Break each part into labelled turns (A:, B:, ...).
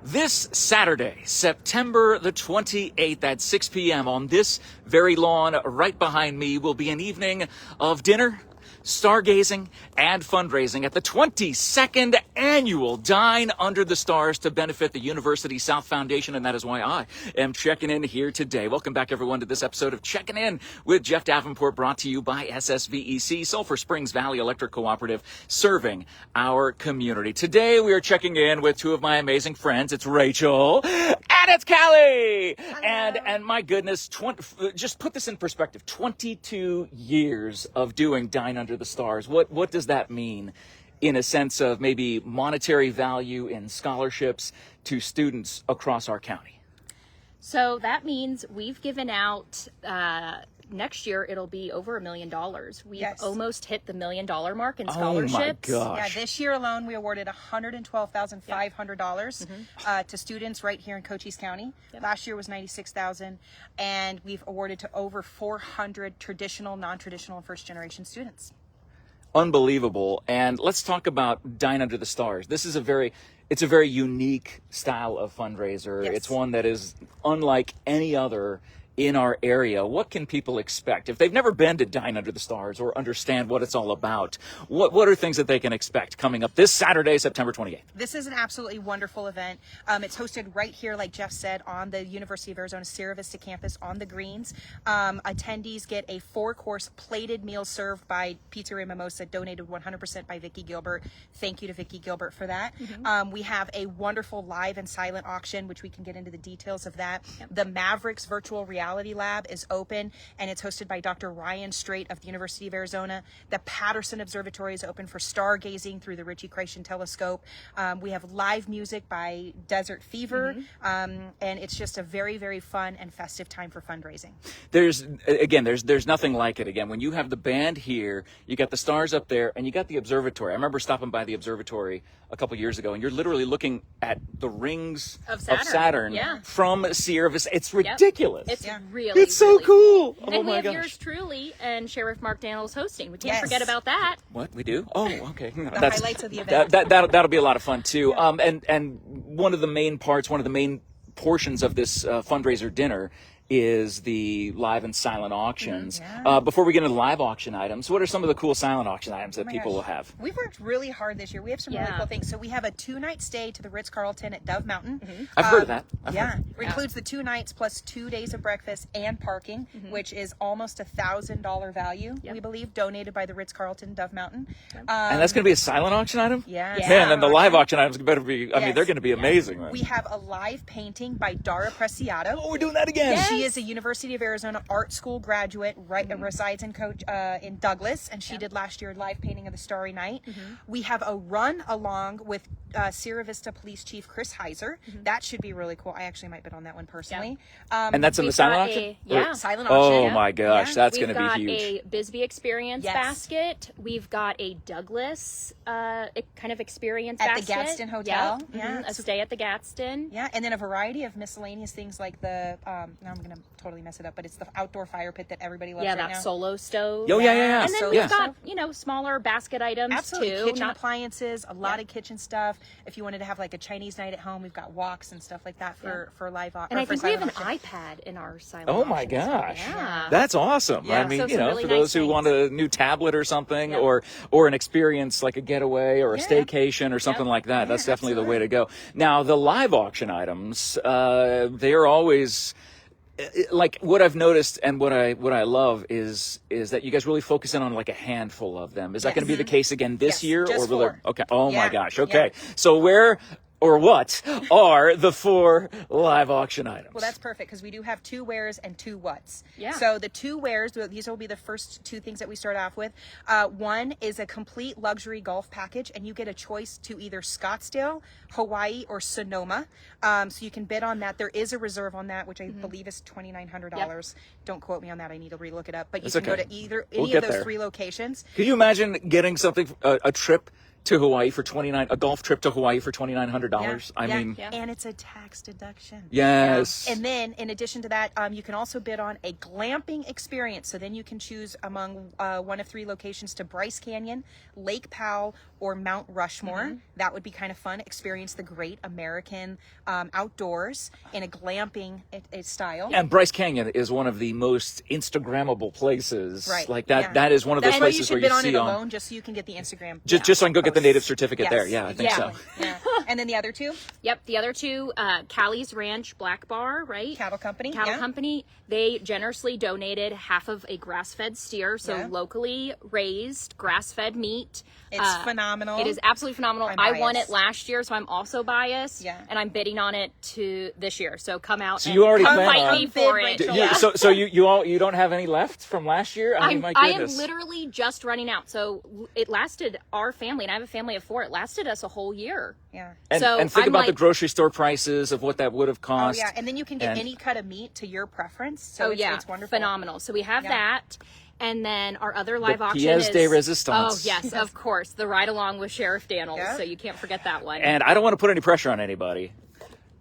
A: This Saturday, September the 28th at 6 p.m. on this very lawn right behind me will be an evening of dinner, stargazing, and fundraising at the 22nd annual Dine Under the Stars to benefit the University South Foundation, and that is why I am checking in here today. Welcome back, everyone, to this episode of Checking In with Jeff Davenport, brought to you by Ssvec, Sulphur Springs Valley Electric Cooperative, serving our community. Today, we are checking in with two of my amazing friends. It's Rachel and it's Callie. And my goodness, just put this in perspective, 22 years of doing Dine Under the Stars. What does that mean in a sense of maybe monetary value in scholarships to students across our county?
B: So that means we've given out, next year it'll be over $1 million. We've almost hit the $1 million mark in scholarships.
A: Oh my gosh.
C: Yeah, this year alone we awarded $112,500 to students right here in Cochise County. Last year was $96,000, and we've awarded to over 400 traditional, non-traditional, and first-generation students.
A: Unbelievable. And let's talk about Dine Under the Stars. This is a very unique style of fundraiser.
C: Yes.
A: It's one that is unlike any other in our area. What can people expect if they've never been to Dine Under the Stars or understand what it's all about? What are things that they can expect coming up this Saturday, September 28th?
C: This is an absolutely wonderful event. It's hosted right here, like Jeff said, on the University of Arizona Sierra Vista campus on the greens. Attendees get a 4-course plated meal served by Pizzeria Mimosa, donated 100% by Vicki Gilbert. Thank you to Vicki Gilbert for that. We have a wonderful live and silent auction, which we can get into the details of that. The Mavericks Virtual Reality Lab is open, and it's hosted by Dr. Ryan Strait of the University of Arizona. The Patterson Observatory is open for stargazing through the Ritchie Creation Telescope. We have live music by Desert Fever, and it's just a very, very fun and festive time for fundraising.
A: There's nothing like it. Again, when you have the band here, you got the stars up there, and you got the observatory. I remember stopping by the observatory a couple years ago, and you're literally looking at the rings of Saturn from Sierra Vista. It's ridiculous.
B: It's
A: It's so cool.
B: And
A: Oh
B: we
A: my
B: have
A: gosh.
B: yours truly and Sheriff Mark Daniels hosting. We can't forget about that.
A: What we do? Oh, okay.
C: The highlights of the event.
A: That'll be a lot of fun too. And one of the main portions of this fundraiser dinner is the live and silent auctions. Before we get into the live auction items, what are some of the cool silent auction items that people will have?
C: We've worked really hard this year. We have some really cool things. So we have a 2-night stay to the Ritz-Carlton at Dove Mountain.
A: I've heard of that.
C: It includes the 2 nights plus 2 days of breakfast and parking, which is almost $1,000 value, we believe, donated by the Ritz-Carlton Dove Mountain.
A: And that's going to be a silent auction item?
C: Yeah.
A: Man, and the live auction items better be, I mean, they're going to be amazing. Man.
C: We have a live painting by Dara Preciado.
A: Oh, we're doing that again.
C: She is a University of Arizona art school graduate, resides in Douglas, and she did last year live painting of the Starry Night. We have a run along with Sierra Vista Police Chief Chris Heiser. That should be really cool. I actually might bid on that one personally.
A: And that's in the silent auction?
C: Silent
A: Oh
C: auction.
A: my gosh, that's going to be huge.
B: We've got a Bisbee Experience basket. We've got a Douglas kind of experience
C: at
B: basket.
C: the Gadsden Hotel.
B: A stay at the Gadsden.
C: Yeah, and then a variety of miscellaneous things like the, now I'm going to totally mess it up, but it's the outdoor fire pit that everybody loves right now.
B: That solo stove.
A: Oh, yeah.
B: And then we've got, smaller basket items too.
C: Kitchen appliances, a lot of kitchen stuff. If you wanted to have like a Chinese night at home, we've got walks and stuff like that for live auction.
B: And I think we have an iPad in our silent
A: Oh my
B: auction.
A: gosh.
B: Yeah.
A: That's awesome. I mean,
B: So really
A: for
B: nice
A: those who
B: things.
A: want a new tablet or something or an experience like a getaway or a staycation or something like that, that's definitely the way to go. Now, the live auction items, they are always like what I've noticed and what I love is that you guys really focus in on like a handful of them. Is that going to be the case again this year?
C: Just
A: or will
C: 4.
A: Okay. Oh my gosh. Okay. So where or what are the 4 live auction items?
C: Well, that's perfect because we do have 2 wheres and 2 whats.
B: Yeah.
C: So the 2 wheres, these will be the first 2 things that we start off with. One is a complete luxury golf package, and you get a choice to either Scottsdale, Hawaii, or Sonoma. So you can bid on that. There is a reserve on that, which I believe is $2,900. Don't quote me on that. I need to relook it up. But you can go to any of those 3 locations.
A: Can you imagine getting something, a trip to Hawaii for a golf trip to Hawaii for $2,900. I mean,
C: and it's a tax deduction.
A: Yes.
C: And then in addition to that, you can also bid on a glamping experience. So then you can choose among one of 3 locations to Bryce Canyon, Lake Powell, or Mount Rushmore. That would be kind of fun. Experience the great American outdoors in a glamping style.
A: And Bryce Canyon is one of the most Instagrammable places.
C: Right.
A: Like that. That is one of those places where you
C: should bid
A: see
C: on it alone, just so you can get the Instagram.
A: Just so I can go get the native certificate
C: Yes.
A: there. Yeah, I think so.
C: Yeah. And then the other 2?
B: Yep, the other 2, Callie's Ranch Black Bar, right?
C: Cattle Company.
B: Cattle Company. They generously donated half of a grass-fed steer, so locally raised grass-fed meat.
C: It's phenomenal.
B: It is absolutely phenomenal.
C: I'm
B: I won
C: biased.
B: it last year, so I'm also biased.
C: Yeah.
B: And I'm bidding on it to this year. So come out.
A: So
B: and
A: you already
B: come
A: plan
B: fight
A: on-
B: me for it.
C: Rachel.
A: Yeah. So you don't have any left from last year? I mean, my
B: I am
A: goodness.
B: literally just running out. So it lasted our family, and I have a family of 4. It lasted us a whole year.
C: Yeah.
A: And,
B: So
A: and think
B: I'm
A: about the
B: like-
A: grocery store prices of what that would have
C: Oh
A: cost.
C: yeah, and then you can get
A: And-
C: any cut of meat to your preference. So it's wonderful.
B: Phenomenal. So we have
C: Yeah.
B: that. And then our other live auction
A: pièce
B: is
A: de résistance.
B: Oh yes, of course, the ride along with Sheriff Daniels.
C: Yeah.
B: So you can't forget that one.
A: And I don't want to put any pressure on anybody.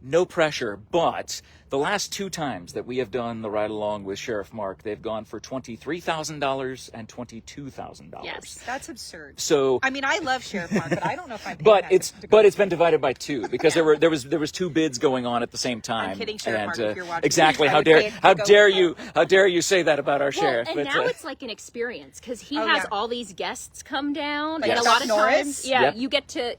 A: No pressure, but the last 2 times that we have done the ride along with Sheriff Mark, they've gone for $23,000 and $22,000.
B: Yes.
C: That's absurd.
A: So
C: I mean, I love Sheriff Mark, but I don't know if I'm. Paying
A: but
C: that
A: it's
C: to go.
A: but it's been divided by 2 because there was 2 bids going on at the same time.
C: I'm kidding, Sheriff Mark, if you're watching.
A: Exactly.
C: I
A: How
C: would pay it to go.
A: how dare you say that about our
B: Well,
A: sheriff?
B: and
A: But,
B: now it's like an experience because he
C: Oh,
B: has
C: yeah.
B: all these guests come down,
C: Like
B: and a
C: Chuck
B: lot of
C: Norris?
B: times,
A: Yep.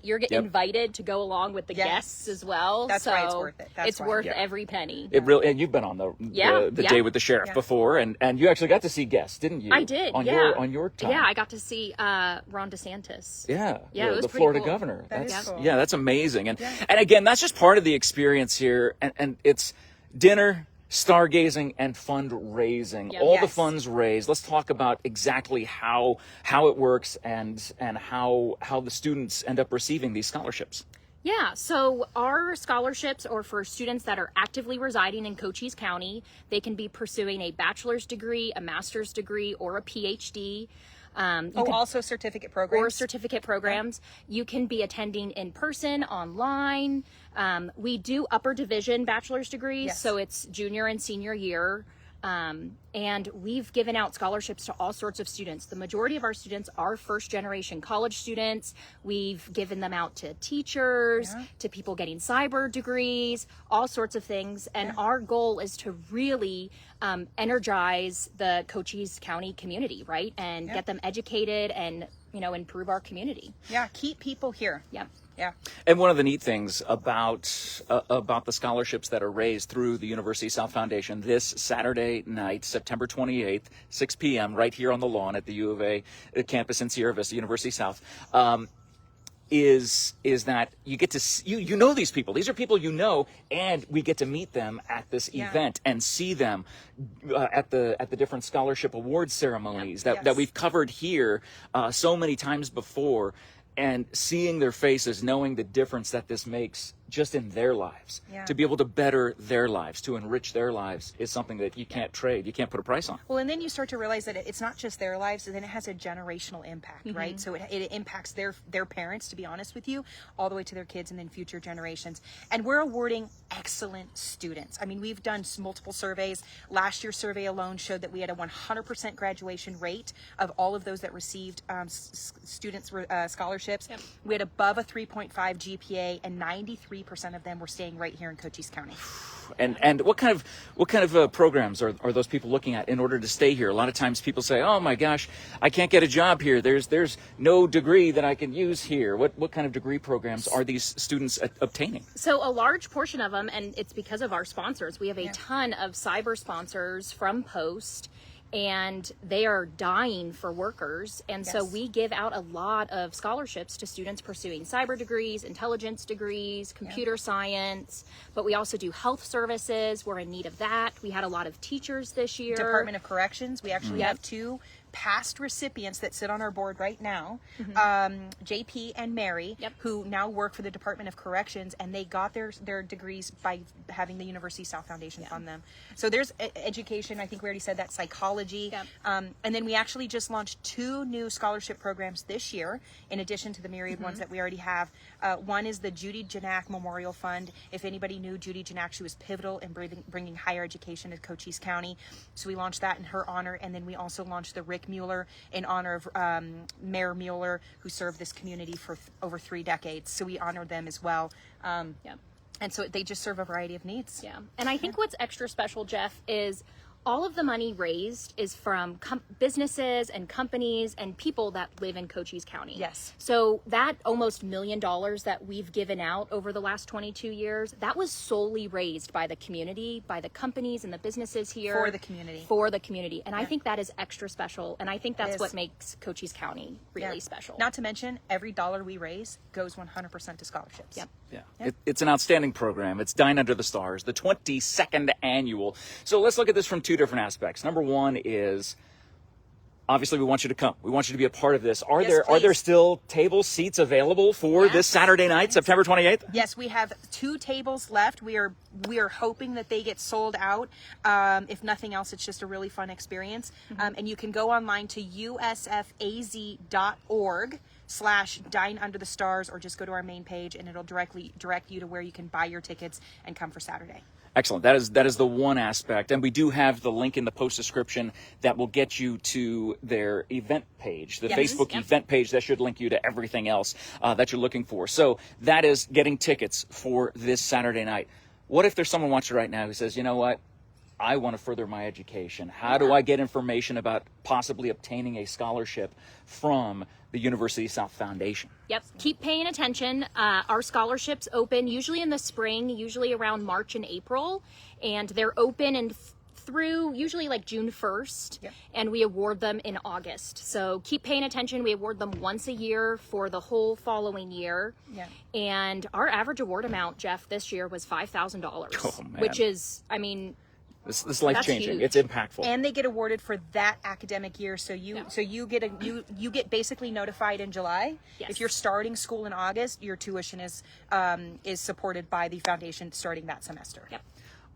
B: you're
A: Yep.
B: invited to go along with the
C: Yes.
B: guests as well.
C: That's
B: so
C: why it's worth it. That's
B: it's
C: why.
B: worth
A: Yeah.
B: every penny.
A: it really, and you've been on the
B: Yeah, yeah.
A: day with the sheriff
C: Yeah.
A: before, and you actually got to see guests, didn't you?
B: I did.
A: on
B: yeah.
A: your time.
B: Yeah, I got to see Ron DeSantis.
A: Yeah,
B: Yeah, it was
A: the
B: pretty
A: Florida
B: cool.
A: governor.
C: That is
A: That's
C: cool.
A: yeah, that's amazing. And again, that's just part of the experience here. And it's dinner, stargazing, and fundraising.
B: Yep.
A: All the
C: Yes.
A: funds raised. Let's talk about exactly how it works and how the students end up receiving these scholarships.
B: Yeah, so our scholarships are for students that are actively residing in Cochise County. They can be pursuing a bachelor's degree, a master's degree, or a PhD.
C: Also certificate programs.
B: Or certificate programs. You can be attending in person, online. We do upper division bachelor's degrees,
C: Yes.
B: so it's junior and senior year. And we've given out scholarships to all sorts of students. The majority of our students are first generation college students. We've given them out to teachers, to people getting cyber degrees, all sorts of things. And our goal is to really energize the Cochise County community, right? And get them educated and, improve our community.
C: Yeah, keep people here.
B: Yeah.
C: Yeah.
A: And one of the neat things about the scholarships that are raised through the University South Foundation this Saturday night, September 28th, 6 p.m., right here on the lawn at the U of A campus in Sierra Vista, University South, is that you get to you know these people. These are people you know, and we get to meet them at this event and see them at the different scholarship awards ceremonies that we've covered here so many times before. And seeing their faces, knowing the difference that this makes just in their lives, to be able to better their lives, to enrich their lives, is something that you can't trade. You can't put a price on.
C: Well, and then you start to realize that it's not just their lives, and then it has a generational impact, right? So it impacts their parents, to be honest with you, all the way to their kids and then future generations. And we're awarding excellent students. I mean, we've done multiple surveys. Last year's survey alone showed that we had a 100% graduation rate of all of those that received students scholarships.
B: Yep.
C: We had above a 3.5 GPA, and 93% of them were staying right here in Cochise County.
A: And what kind of programs are those people looking at in order to stay here? A lot of times people say, "Oh my gosh, I can't get a job here. There's no degree that I can use here." What kind of degree programs are these students obtaining?
B: So a large portion of them, and it's because of our sponsors. We have a ton of cyber sponsors from Post, and they are dying for workers. And so we give out a lot of scholarships to students pursuing cyber degrees, intelligence degrees, computer science, but we also do health services. We're in need of that. We had a lot of teachers this year.
C: Department of Corrections, we actually have two past recipients that sit on our board right now, JP and Mary, who now work for the Department of Corrections, and they got their degrees by having the University South Foundation fund them. So there's education. I think we already said that, psychology. And then we actually just launched 2 new scholarship programs this year, in addition to the myriad ones that we already have. One is the Judy Janak Memorial Fund. If anybody knew Judy Janak, she was pivotal in bringing higher education to Cochise County. So we launched that in her honor. And then we also launched the Rick Mueller in honor of Mayor Mueller, who served this community for over 3 decades. So we honored them as well. And so they just serve a variety of needs.
B: Yeah. And I think what's extra special, Jeff, is all of the money raised is from businesses and companies and people that live in Cochise County.
C: Yes.
B: So that almost $1 million that we've given out over the last 22 years, that was solely raised by the community, by the companies and the businesses here.
C: For the community.
B: For the community. And I think that is extra special. And I think that's what makes Cochise County really special.
C: Not to mention, every dollar we raise goes 100% to scholarships.
B: Yep.
A: Yeah. It's an outstanding program. It's Dine Under the Stars, the 22nd annual. So let's look at this from 2 different aspects. Number one is, obviously, we want you to come. We want you to be a part of this. Are there still table seats available for this Saturday night, September 28th?
C: Yes, we have 2 tables left. We are hoping that they get sold out. If nothing else, it's just a really fun experience. And you can go online to usfaz.org/Dine Under the Stars, or just go to our main page and it'll direct you to where you can buy your tickets and come for Saturday.
A: Excellent. That is the one aspect. And we do have the link in the post description that will get you to their event page, the Facebook event page that should link you to everything else that you're looking for. So that is getting tickets for this Saturday night. What if there's someone watching right now who says, you know what? I want to further my education. How do I get information about possibly obtaining a scholarship from the University South Foundation?
B: Yep. Keep paying attention. Our scholarships open usually in the spring, usually around March and April, and they're open and through usually like June 1st, and we award them in August. So keep paying attention. We award them once a year for the whole following year. And our average award amount, Jeff, this year was $5,000, which is, I mean,
A: this is life-changing. It's impactful.
C: And they get awarded for that academic year. So you get basically notified in July. If you're starting school in August, your tuition is supported by the foundation starting that semester.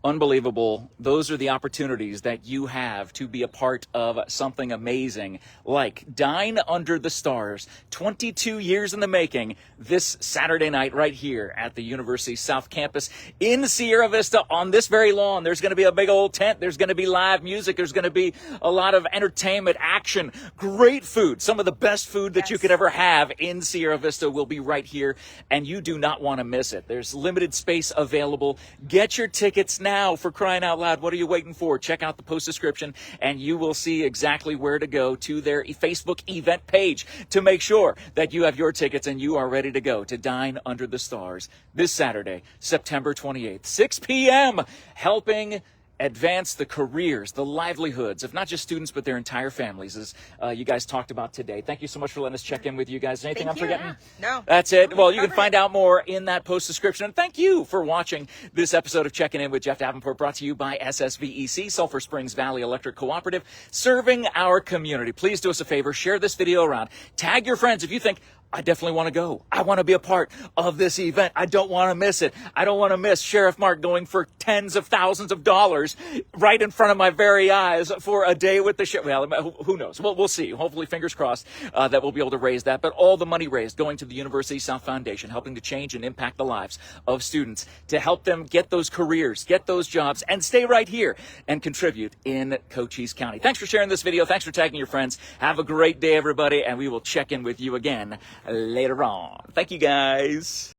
A: Unbelievable. Those are the opportunities that you have to be a part of something amazing like Dine Under the Stars, 22 years in the making, this Saturday night right here at the University South Campus in Sierra Vista on this very lawn. There's going to be a big old tent. There's going to be live music. There's going to be a lot of entertainment, action, great food. Some of the best food that you could ever have in Sierra Vista will be right here, and you do not want to miss it. There's limited space available. Get your tickets now, for crying out loud. What are you waiting for? Check out the post description and you will see exactly where to go to their Facebook event page to make sure that you have your tickets and you are ready to go to Dine Under the Stars this Saturday, September 28th, 6 p.m., helping advance the careers, the livelihoods of not just students, but their entire families, as you guys talked about today. Thank you so much for letting us check in with you guys. Anything I'm forgetting?
C: No.
A: That's it. Well, you can find out more in that post description. And thank you for watching this episode of Checking In with Jeff Davenport, brought to you by SSVEC, Sulphur Springs Valley Electric Cooperative, serving our community. Please do us a favor, share this video around. Tag your friends if you think, I definitely want to go. I want to be a part of this event. I don't want to miss it. I don't want to miss Sheriff Mark going for tens of thousands of dollars right in front of my very eyes for a day with the sheriff. Well, who knows? We'll see. Hopefully, fingers crossed, that we'll be able to raise that. But all the money raised going to the University South Foundation, helping to change and impact the lives of students, to help them get those careers, get those jobs, and stay right here and contribute in Cochise County. Thanks for sharing this video. Thanks for tagging your friends. Have a great day, everybody, and we will check in with you again later on. Thank you, guys.